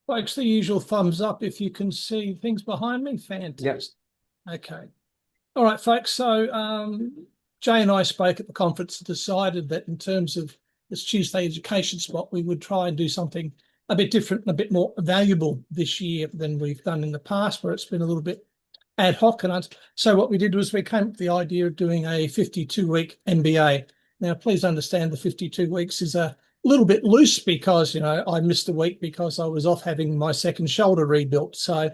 Folks, the usual thumbs up if you can see things behind me. Yep. Fantastic. Okay. All right, folks. So Jay and I spoke at the conference and decided that in terms of this Tuesday education spot, we would try and do something a bit different and a bit more valuable this year than we've done in the past, where it's been a little bit ad hoc. And so what we did was we came up with the idea of doing a 52-week MBA. Now, please understand the 52 weeks is a little bit loose because, I missed a week because I was off having my second shoulder rebuilt. So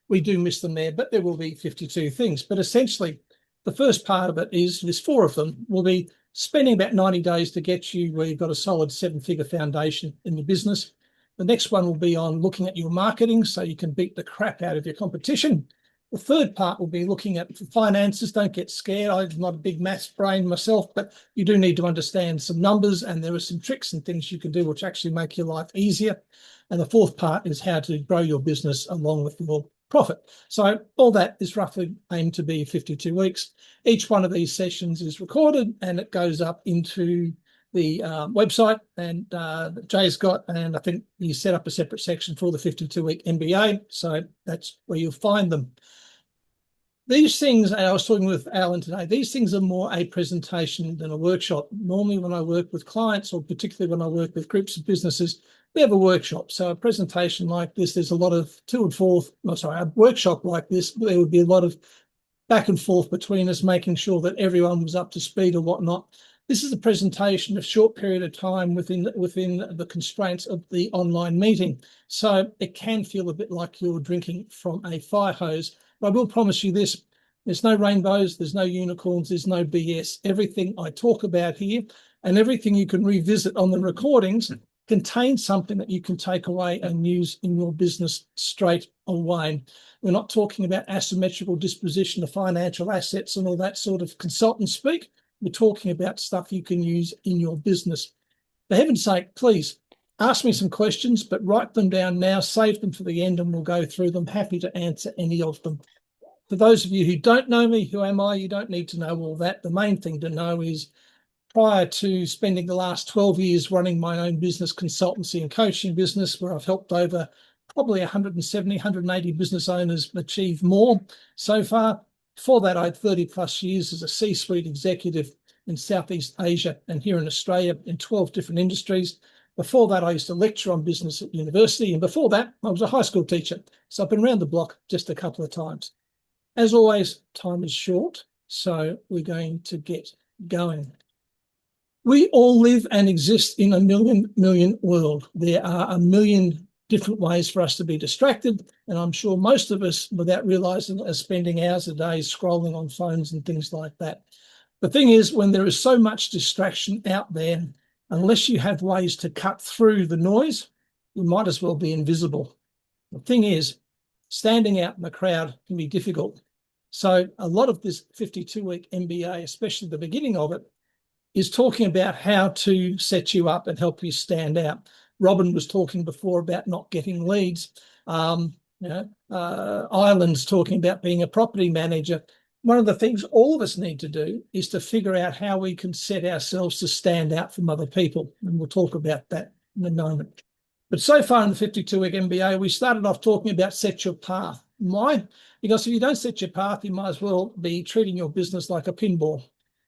we do miss them there, but there will be 52 things. But essentially, the first part of it is there's 4 of them. We'll be spending about 90 days to get you where you've got a solid 7-figure foundation in your business. The next one will be on looking at your marketing so you can beat the crap out of your competition. The third part will be looking at finances. Don't get scared. I'm not a big maths brain myself, but you do need to understand some numbers, and there are some tricks and things you can do which actually make your life easier. And the fourth part is how to grow your business along with your profit. So all that is roughly aimed to be 52 weeks. Each one of these sessions is recorded and it goes up into the website, and Jay's got, and I think he set up a separate section for the 52-week MBA. So that's where you'll find them. These things, I was talking with Alan today, these things are more a presentation than a workshop. Normally when I work with clients, or particularly when I work with groups of businesses, we have a workshop. So a presentation like this, there's a lot of a workshop like this, there would be a lot of back and forth between us, making sure that everyone was up to speed or whatnot. This is a presentation of a short period of time within the constraints of the online meeting. So it can feel a bit like you're drinking from a fire hose. But I will promise you this, there's no rainbows, there's no unicorns, there's no BS. Everything I talk about here and everything you can revisit on the recordings contains something that you can take away and use in your business straight away. We're not talking about asymmetrical disposition of financial assets and all that sort of consultant speak. We're talking about stuff you can use in your business. For heaven's sake, please ask me some questions, but write them down now, save them for the end, and we'll go through them. Happy to answer any of them. For those of you who don't know me, who am I? You don't need to know all that. The main thing to know is prior to spending the last 12 years running my own business consultancy and coaching business, where I've helped over probably 170, 180 business owners achieve more so far. Before that, I had 30 plus years as a C-suite executive in Southeast Asia and here in Australia in 12 different industries. Before that, I used to lecture on business at university. And before that, I was a high school teacher. So I've been around the block just a couple of times. As always, time is short, so we're going to get going. We all live and exist in a million world. There are a million different ways for us to be distracted. And I'm sure most of us, without realizing, are spending hours a day scrolling on phones and things like that. The thing is, when there is so much distraction out there, unless you have ways to cut through the noise, you might as well be invisible. The thing is, standing out in the crowd can be difficult. So a lot of this 52-week MBA, especially the beginning of it, is talking about how to set you up and help you stand out. Robin was talking before about not getting leads. Ireland's talking about being a property manager. One of the things all of us need to do is to figure out how we can set ourselves to stand out from other people. And we'll talk about that in a moment. But so far in the 52-week MBA, we started off talking about set your path. Why? Because if you don't set your path, you might as well be treating your business like a pinball.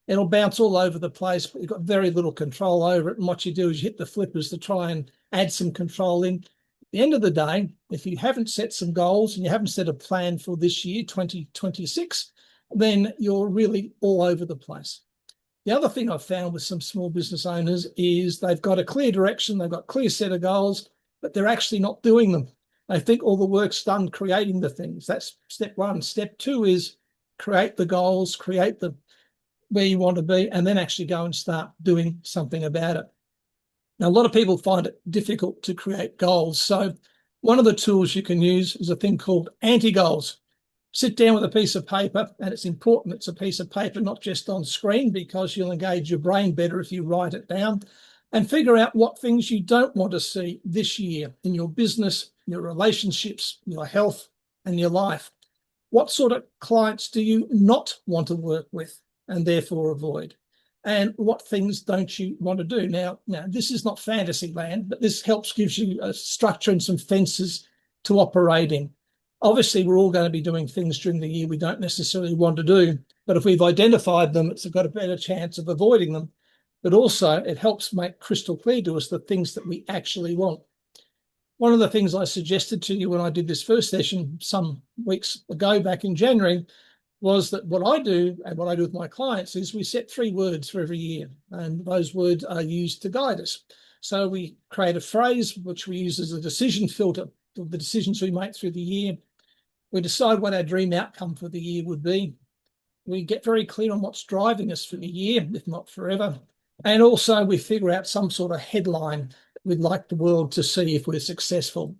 It'll bounce all over the place, but you've got very little control over it. And what you do is you hit the flippers to try and add some control in. At the end of the day, if you haven't set some goals and you haven't set a plan for this year, 2026, then you're really all over the place. The other thing I've found with some small business owners is they've got a clear direction, they've got a clear set of goals, but they're actually not doing them. They think all the work's done creating the things. That's step one. Step two is create the goals, create the where you want to be, and then actually go and start doing something about it. Now, a lot of people find it difficult to create goals. So one of the tools you can use is a thing called anti-goals. Sit down with a piece of paper, and it's important it's a piece of paper, not just on screen, because you'll engage your brain better if you write it down, and figure out what things you don't want to see this year in your business, your relationships, your health, and your life. What sort of clients do you not want to work with and therefore avoid? and what things don't you want to do. Now, this is not fantasy land, but this gives you a structure and some fences to operate in. Obviously, we're all going to be doing things during the year we don't necessarily want to do, but if we've identified them, it's got a better chance of avoiding them. But also, it helps make crystal clear to us the things that we actually want. One of the things I suggested to you when I did this first session some weeks ago, back in January, was that what I do and what I do with my clients is we set 3 words for every year, and those words are used to guide us. So we create a phrase which we use as a decision filter for the decisions we make through the year. We decide what our dream outcome for the year would be. We get very clear on what's driving us for the year, if not forever. And also we figure out some sort of headline that we'd like the world to see if we're successful.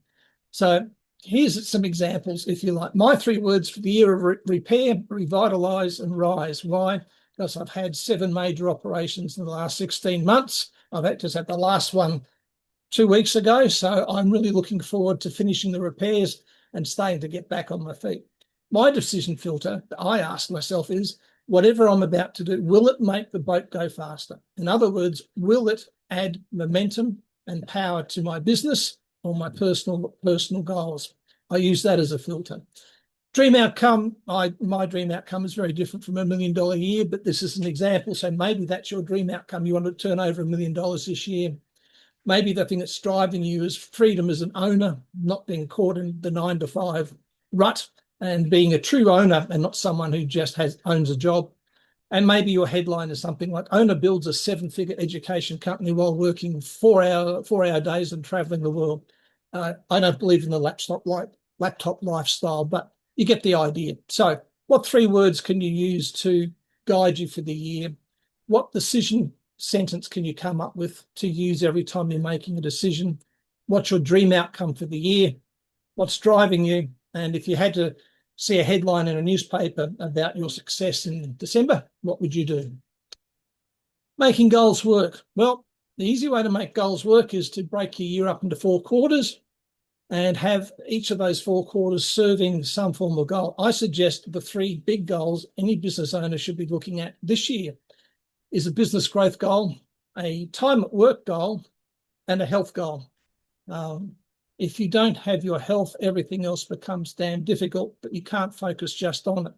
So here's some examples, if you like. My 3 words for the year are repair, revitalise and rise. Why? Because I've had 7 major operations in the last 16 months. I've just had the last one 2 weeks ago. So I'm really looking forward to finishing the repairs and starting to get back on my feet. My decision filter that I ask myself is, whatever I'm about to do, will it make the boat go faster? In other words, will it add momentum and power to my business or my personal goals? I use that as a filter. Dream outcome, my dream outcome is very different from $1 million a year, but this is an example. So maybe that's your dream outcome. You want to turn over $1 million this year. Maybe the thing that's driving you is freedom as an owner, not being caught in the 9-to-5 rut, and being a true owner and not someone who just owns a job. And maybe your headline is something like, owner builds a 7-figure education company while working 4-hour days and traveling the world. I don't believe in the laptop lifestyle, but you get the idea. So what 3 words can you use to guide you for the year? What decision sentence can you come up with to use every time you're making a decision? What's your dream outcome for the year? What's driving you? And if you had to see a headline in a newspaper about your success in December, what would you do? Making goals work. Well, the easy way to make goals work is to break your year up into 4 quarters and have each of those 4 quarters serving some form of goal. I suggest the 3 big goals any business owner should be looking at this year is a business growth goal, a time at work goal, and a health goal. If you don't have your health, everything else becomes damn difficult, but you can't focus just on it.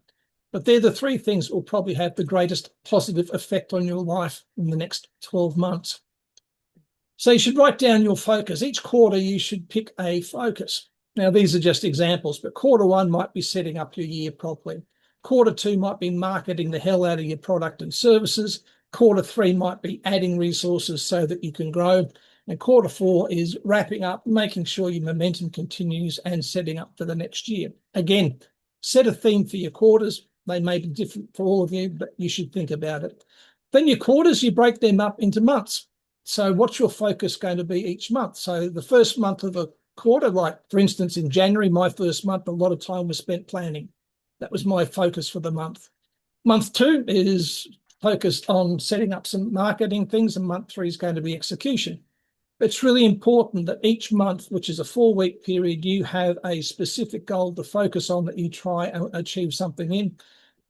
But they're the 3 things that will probably have the greatest positive effect on your life in the next 12 months. So you should write down your focus. Each quarter, you should pick a focus. Now, these are just examples, but quarter 1 might be setting up your year properly. Quarter 2 might be marketing the hell out of your product and services. Quarter 3 might be adding resources so that you can grow. And quarter 4 is wrapping up, making sure your momentum continues and setting up for the next year. Again, set a theme for your quarters. They may be different for all of you, but you should think about it. Then your quarters, you break them up into months. So what's your focus going to be each month? So the first month of a quarter, like for instance, in January, my first month, a lot of time was spent planning. That was my focus for the month. Month 2 is focused on setting up some marketing things, and month 3 is going to be execution. It's really important that each month, which is a 4-week period, you have a specific goal to focus on that you try and achieve something in.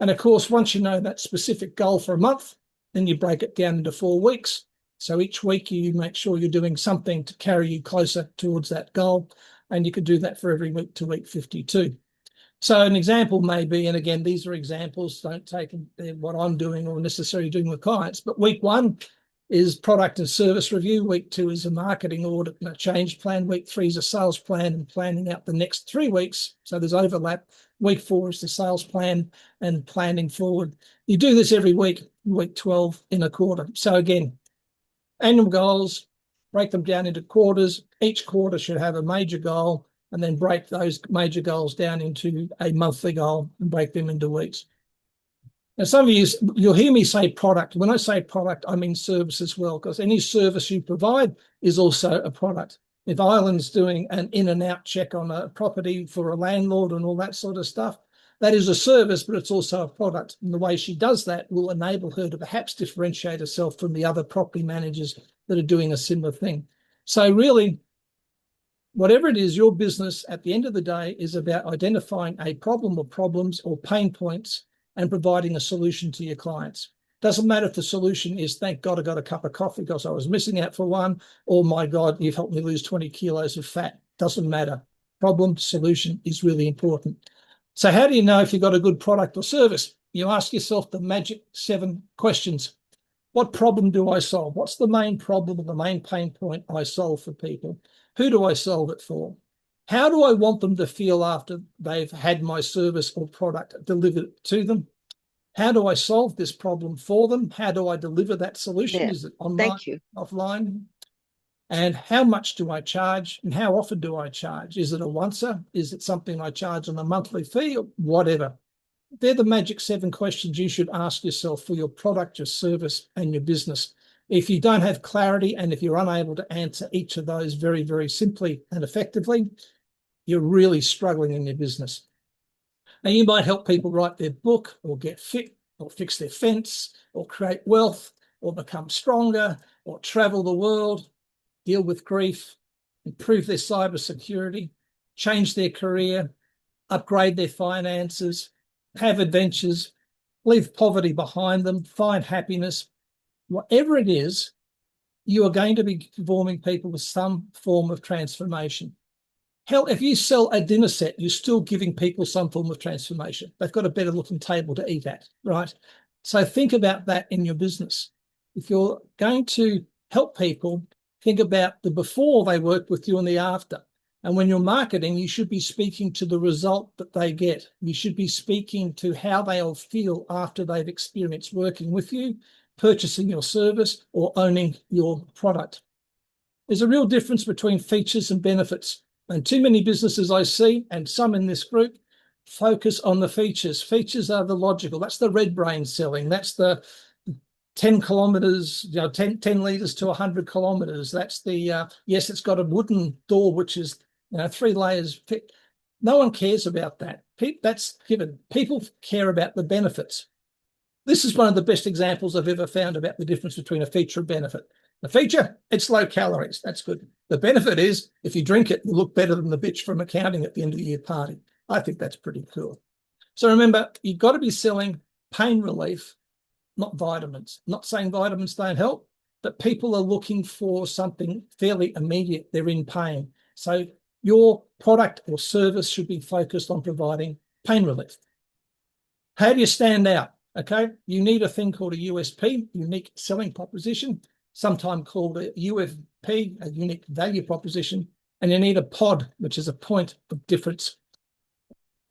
And of course, once you know that specific goal for a month, then you break it down into 4 weeks. So each week you make sure you're doing something to carry you closer towards that goal. And you could do that for every week to week 52. So an example may be, and again, these are examples, don't take what I'm doing or necessarily doing with clients, but week 1 is product and service review. Week 2 is a marketing audit and a change plan. Week 3 is a sales plan and planning out the next 3 weeks. So there's overlap. Week 4 is the sales plan and planning forward. You do this every week 12 in a quarter. So again, annual goals, break them down into quarters. Each quarter should have a major goal, and then break those major goals down into a monthly goal and break them into weeks. Now, some of you, you'll hear me say product. When I say product, I mean service as well, because any service you provide is also a product. If Ireland's doing an in and out check on a property for a landlord and all that sort of stuff, that is a service, but it's also a product. And the way she does that will enable her to perhaps differentiate herself from the other property managers that are doing a similar thing. So really, whatever it is, your business at the end of the day is about identifying a problem or problems or pain points and providing a solution to your clients. Doesn't matter if the solution is, thank God I got a cup of coffee because I was missing out for one, or my God, you've helped me lose 20 kilos of fat. Doesn't matter. Problem, solution is really important. So how do you know if you've got a good product or service? You ask yourself the magic 7 questions. What problem do I solve? What's the main problem or the main pain point I solve for people? Who do I solve it for? How do I want them to feel after they've had my service or product delivered to them? How do I solve this problem for them? How do I deliver that solution? Yeah. Is it online, Thank you. offline? And how much do I charge? And how often do I charge? Is it a once-er? Is it something I charge on a monthly fee or whatever? They're the magic 7 questions you should ask yourself for your product, your service, and your business. If you don't have clarity and if you're unable to answer each of those very, very simply and effectively, you're really struggling in your business. Now, you might help people write their book or get fit or fix their fence or create wealth or become stronger or travel the world, deal with grief, improve their cybersecurity, change their career, upgrade their finances, have adventures, leave poverty behind them, find happiness. Whatever it is, you are going to be informing people with some form of transformation. Hell, if you sell a dinner set, you're still giving people some form of transformation. They've got a better looking table to eat at, right? So think about that in your business. If you're going to help people, think about the before they work with you and the after. And when you're marketing, you should be speaking to the result that they get. You should be speaking to how they'll feel after they've experienced working with you, purchasing your service, or owning your product. There's a real difference between features and benefits. And too many businesses I see, and some in this group, focus on the features. Features are the logical. That's the red brain selling. That's the 10 kilometers, 10 litres to 100 kilometers. That's the, yes, it's got a wooden door, which is 3 layers. No one cares about that. That's given. People care about the benefits. This is one of the best examples I've ever found about the difference between a feature and benefit. The feature, it's low calories. That's good. The benefit is if you drink it, you look better than the bitch from accounting at the end of the year party. I think that's pretty cool. So remember, you've got to be selling pain relief, not vitamins. Not saying vitamins don't help, but people are looking for something fairly immediate. They're in pain. So your product or service should be focused on providing pain relief. How do you stand out? Okay, you need a thing called a USP, unique selling proposition, sometimes called a UFP, a unique value proposition, and you need a pod, which is a point of difference.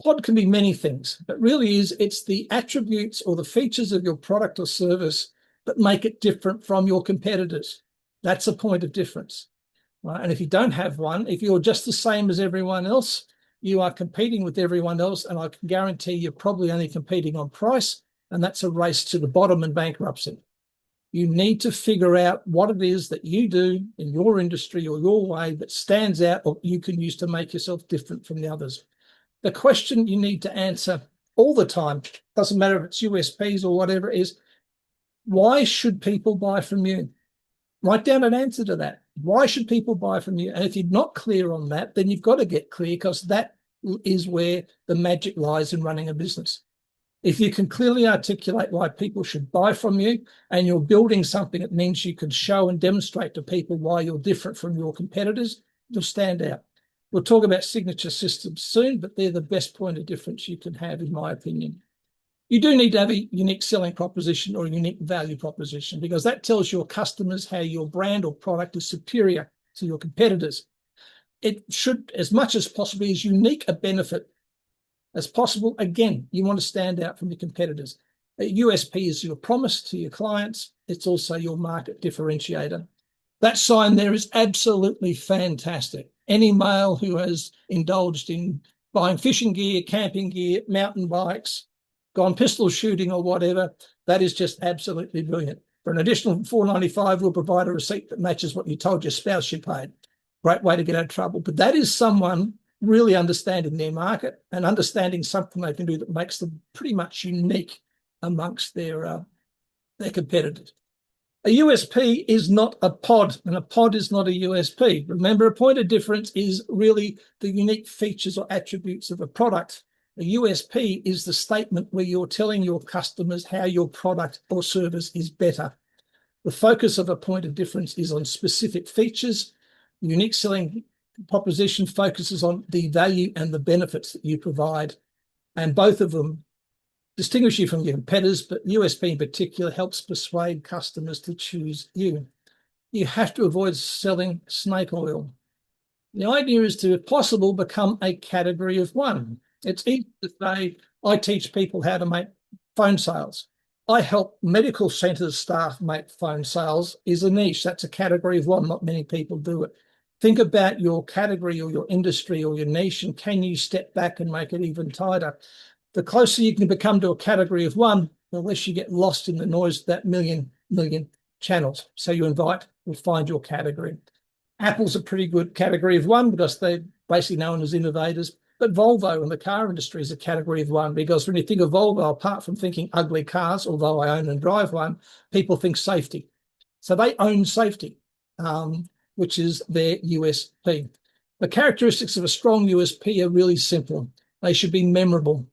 Pod can be many things, but really it's the attributes or the features of your product or service that make it different from your competitors. That's a point of difference. Right? And if you don't have one, if you're just the same as everyone else, you are competing with everyone else, and I can guarantee you're probably only competing on price, and that's a race to the bottom and bankruptcy. You need to figure out what it is that you do in your industry or your way that stands out or you can use to make yourself different from the others. The question you need to answer all the time, doesn't matter if it's USPs or whatever it is, why should people buy from you? Write down an answer to that. Why should people buy from you? And if you're not clear on that, then you've got to get clear, because that is where the magic lies in running a business. If you can clearly articulate why people should buy from you and you're building something that means you can show and demonstrate to people why you're different from your competitors, you'll stand out. We'll talk about signature systems soon, but they're the best point of difference you can have, in my opinion. You do need to have a unique selling proposition or a unique value proposition, because that tells your customers how your brand or product is superior to your competitors. It should, as much as possibly, as unique a benefit as possible. Again, you want to stand out from your competitors. A USP is your promise to your clients. It's also your market differentiator. That sign there is absolutely fantastic. Any male who has indulged in buying fishing gear, camping gear, mountain bikes, gone pistol shooting or whatever, that is just absolutely brilliant. For an additional $4.95, we'll provide a receipt that matches what you told your spouse you paid. Great way to get out of trouble. But that is someone really understanding their market and understanding something they can do that makes them pretty much unique amongst their competitors. A USP is not a pod, and a pod is not a USP. Remember, a point of difference is really the unique features or attributes of a product A USP is the statement where you're telling your customers how your product or service is better. The focus of a point of difference is on specific features. Unique selling proposition focuses on the value and the benefits that you provide. And both of them distinguish you from your competitors, but USP in particular helps persuade customers to choose you. You have to avoid selling snake oil. The idea is to, if possible, become a category of one. It's easy to say, I teach people how to make phone sales. I help medical centres staff make phone sales is a niche. That's a category of one. Not many people do it. Think about your category or your industry or your niche, and can you step back and make it even tighter? The closer you can become to a category of one, the less you get lost in the noise of that million channels. So you invite or find your category. Apple's a pretty good category of one because they're basically known as innovators. But Volvo in the car industry is a category of one because when you think of Volvo, apart from thinking ugly cars, although I own and drive one, people think safety. So they own safety, which is their USP. The characteristics of a strong USP are really simple. They should be memorable.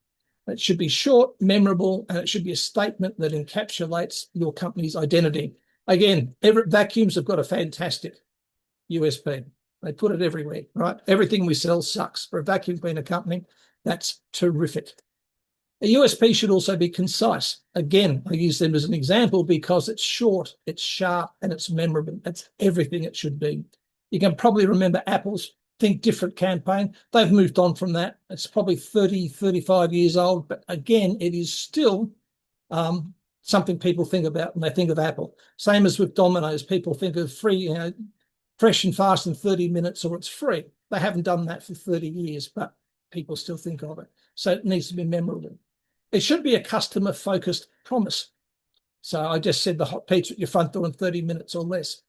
It should be short, memorable, and it should be a statement that encapsulates your company's identity. Again, Everett Vacuums have got a fantastic USP. They put it everywhere, right? Everything we sell sucks. For a vacuum cleaner company, that's terrific. A USP should also be concise. Again, I use them as an example because it's short, it's sharp, and it's memorable. That's everything it should be. You can probably remember Apple's Think Different campaign. They've moved on from that. It's probably 30, 35 years old, but again, it is still something people think about when they think of Apple. Same as with Domino's. People think of free, fresh and fast in 30 minutes or it's free. They haven't done that for 30 years, but people still think of it. So it needs to be memorable. It should be a customer-focused promise. So I just said the hot pizza at your front door in 30 minutes or less.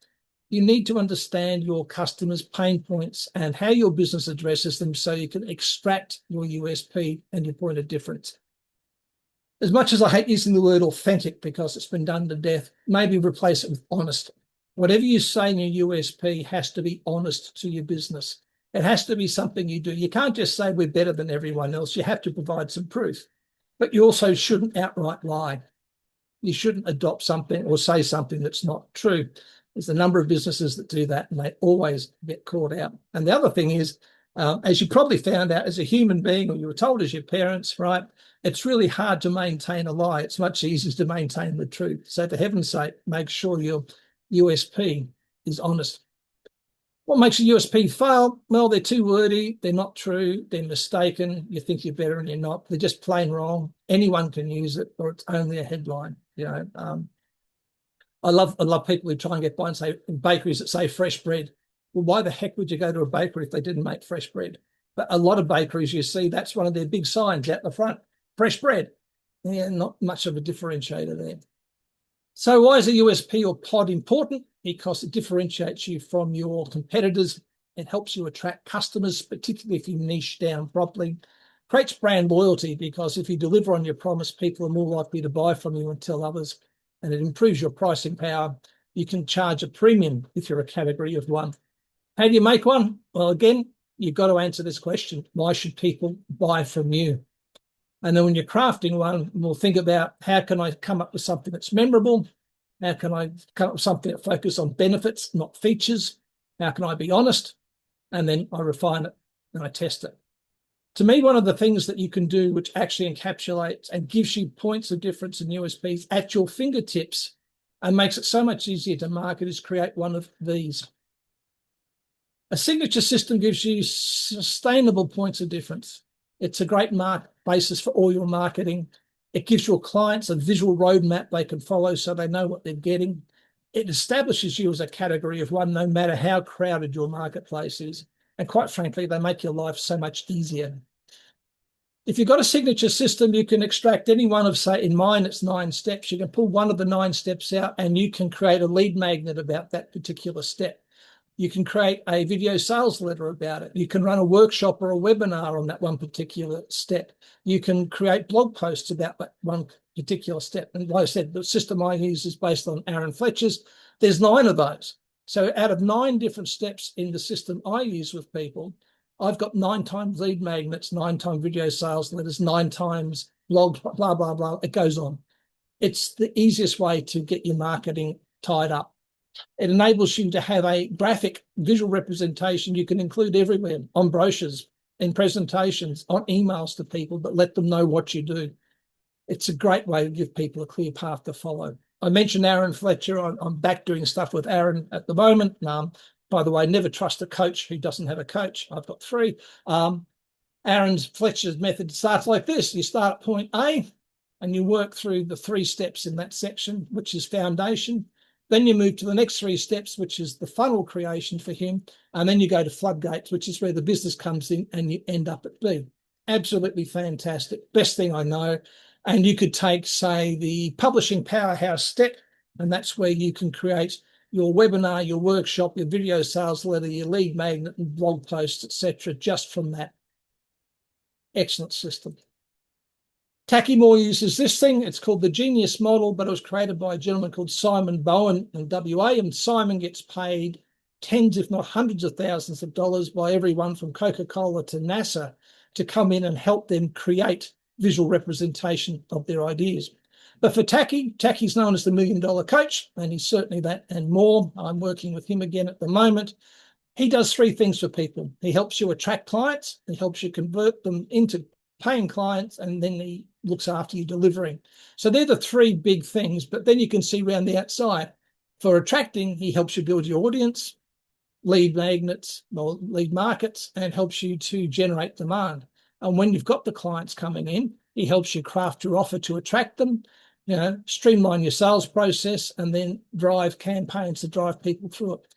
You need to understand your customers' pain points and how your business addresses them so you can extract your USP and your point of difference. As much as I hate using the word authentic because it's been done to death, maybe replace it with honest. Whatever you say in your USP has to be honest to your business. It has to be something you do. You can't just say we're better than everyone else. You have to provide some proof. But you also shouldn't outright lie. You shouldn't adopt something or say something that's not true. There's a number of businesses that do that and they always get caught out. And the other thing is, as you probably found out as a human being or you were told as your parents, right, it's really hard to maintain a lie. It's much easier to maintain the truth. So for heaven's sake, make sure your USP is honest. What makes a USP fail? Well, they're too wordy, they're not true, they're mistaken, you think you're better and you're not, they're just plain wrong. Anyone can use it or it's only a headline. I love people who try and get by and say bakeries that say fresh bread. Well, why the heck would you go to a bakery if they didn't make fresh bread? But a lot of bakeries, you see, that's one of their big signs out the front, fresh bread. Yeah, not much of a differentiator there. So why is a USP or pod important? Because it differentiates you from your competitors. It helps you attract customers, particularly if you niche down properly. Creates brand loyalty because if you deliver on your promise, people are more likely to buy from you and tell others. And it improves your pricing power. You can charge a premium if you're a category of one. How do you make one? Well, again, you've got to answer this question. Why should people buy from you? And then when you're crafting one, we'll think about how can I come up with something that's memorable? How can I come up with something that focuses on benefits, not features? How can I be honest? And then I refine it and I test it. To me, one of the things that you can do, which actually encapsulates and gives you points of difference in USPs at your fingertips and makes it so much easier to market, is create one of these. A signature system gives you sustainable points of difference. It's a great basis for all your marketing. It gives your clients a visual roadmap they can follow so they know what they're getting. It establishes you as a category of one, no matter how crowded your marketplace is. And quite frankly, they make your life so much easier. If you've got a signature system, you can extract any one of, say, in mine, it's 9 steps. You can pull one of the 9 steps out and you can create a lead magnet about that particular step. You can create a video sales letter about it. You can run a workshop or a webinar on that one particular step. You can create blog posts about that one particular step. And like I said, the system I use is based on Aaron Fletcher's. There's 9 of those. So out of 9 different steps in the system I use with people, I've got 9 times lead magnets, 9 times video sales letters, 9 times blogs, blah, blah, blah. It goes on. It's the easiest way to get your marketing tied up. It enables you to have a graphic visual representation you can include everywhere, on brochures, in presentations, on emails to people, but let them know what you do. It's a great way to give people a clear path to follow. I mentioned Aaron Fletcher. I'm back doing stuff with Aaron at the moment. By the way, never trust a coach who doesn't have a coach. I've got 3. Aaron Fletcher's method starts like this. You start at point A and you work through the 3 steps in that section, which is foundation. Then you move to the next 3 steps, which is the funnel creation for him. And then you go to floodgates, which is where the business comes in, and you end up at B. Absolutely fantastic. Best thing I know. And you could take, say, the publishing powerhouse step, and that's where you can create your webinar, your workshop, your video sales letter, your lead magnet and blog posts, etc., just from that. Excellent system. Tacky Moore uses this thing. It's called the Genius Model, but it was created by a gentleman called Simon Bowen in WA, and Simon gets paid tens, if not hundreds of thousands of dollars by everyone from Coca-Cola to NASA to come in and help them create visual representation of their ideas. But for Tacky's known as the $1 Million Coach, and he's certainly that and more. I'm working with him again at the moment. He does 3 things for people. He helps you attract clients, he helps you convert them into paying clients, and then he looks after you delivering. So they're the 3 big things, but then you can see around the outside. For attracting, he helps you build your audience, lead magnets, or lead markets, and helps you to generate demand. And when you've got the clients coming in, he helps you craft your offer to attract them, streamline your sales process, and then drive campaigns to drive people through it.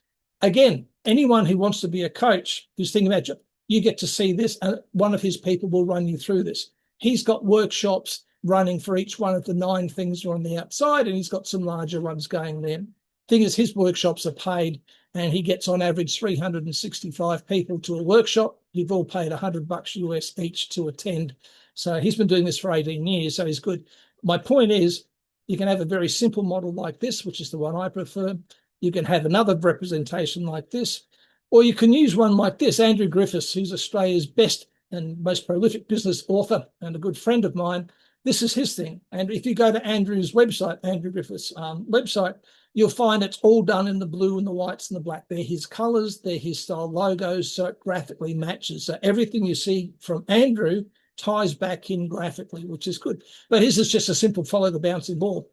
Again, anyone who wants to be a coach who's thinking about it, you get to see this, and one of his people will run you through this. He's got workshops running for each one of the 9 things on the outside, and he's got some larger ones going there. Thing is, his workshops are paid, and he gets on average 365 people to a workshop. You've all paid $100 US each to attend. So he's been doing this for 18 years, so he's good. My point is, you can have a very simple model like this, which is the one I prefer. You can have another representation like this, or you can use one like this. Andrew Griffiths, who's Australia's best and most prolific business author and a good friend of mine, this is his thing. And if you go to Andrew's website, Andrew Griffiths' website, you'll find it's all done in the blue and the whites and the black. They're his colors, they're his style logos, so it graphically matches. So everything you see from Andrew ties back in graphically, which is good. But his is just a simple follow the bouncing ball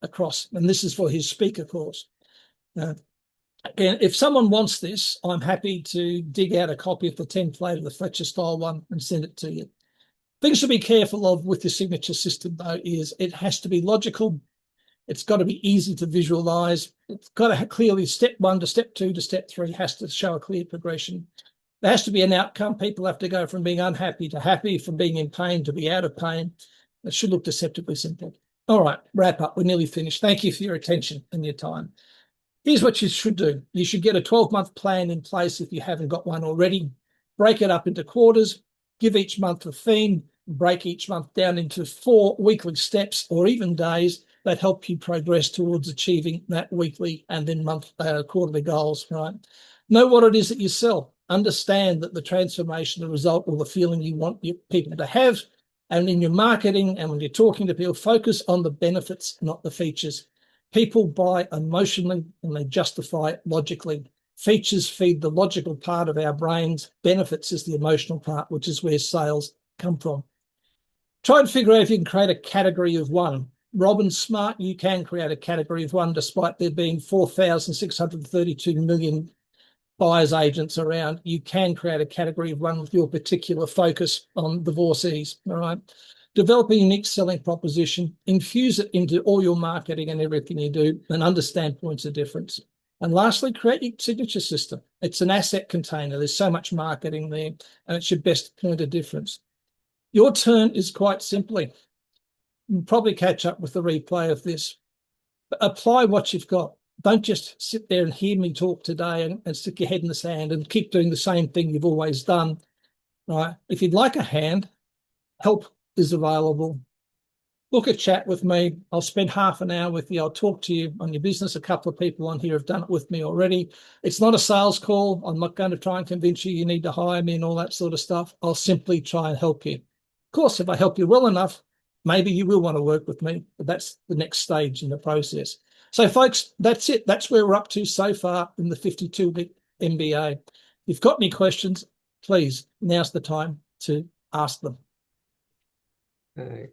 across. And this is for his speaker course. Again, if someone wants this, I'm happy to dig out a copy of the template of the Fletcher style one and send it to you. Things to be careful of with the signature system, though, is it has to be logical. It's got to be easy to visualize. It's got to have clearly step 1 to step 2 to step 3 has to show a clear progression. There has to be an outcome. People have to go from being unhappy to happy, from being in pain to be out of pain. It should look deceptively simple. All right, wrap up. We're nearly finished. Thank you for your attention and your time. Here's what you should do. You should get a 12-month plan in place if you haven't got one already. Break it up into quarters. Give each month a theme. Break each month down into 4 weekly steps or even days that help you progress towards achieving that weekly and then quarterly goals, right? Know what it is that you sell. Understand that the transformation, the result, or the feeling you want your people to have. And in your marketing and when you're talking to people, focus on the benefits, not the features. People buy emotionally and they justify logically. Features feed the logical part of our brains. Benefits is the emotional part, which is where sales come from. Try and figure out if you can create a category of one. Robin's smart. You can create a category of one despite there being 4,632 million buyers agents around. You can create a category of one with your particular focus on divorcees, all right? Develop a unique selling proposition, infuse it into all your marketing and everything you do, and understand points of difference. And lastly, create your signature system. It's an asset container. There's so much marketing there, and it's your best point of difference. Your turn is quite simply, you'll probably catch up with the replay of this, but apply what you've got. Don't just sit there and hear me talk today and stick your head in the sand and keep doing the same thing you've always done. Right? If you'd like a hand, help is available. book a chat with me. I'll spend half an hour with you. I'll talk to you on your business. A couple of people on here have done it with me already. It's not a sales call. I'm not going to try and convince you need to hire me and all that sort of stuff. I'll simply try and help you. Of course, if I help you well enough, maybe you will want to work with me, but that's the next stage in the process. So, folks, that's it. That's where we're up to so far in the 52-week MBA. If you've got any questions, please, now's the time to ask them. Okay.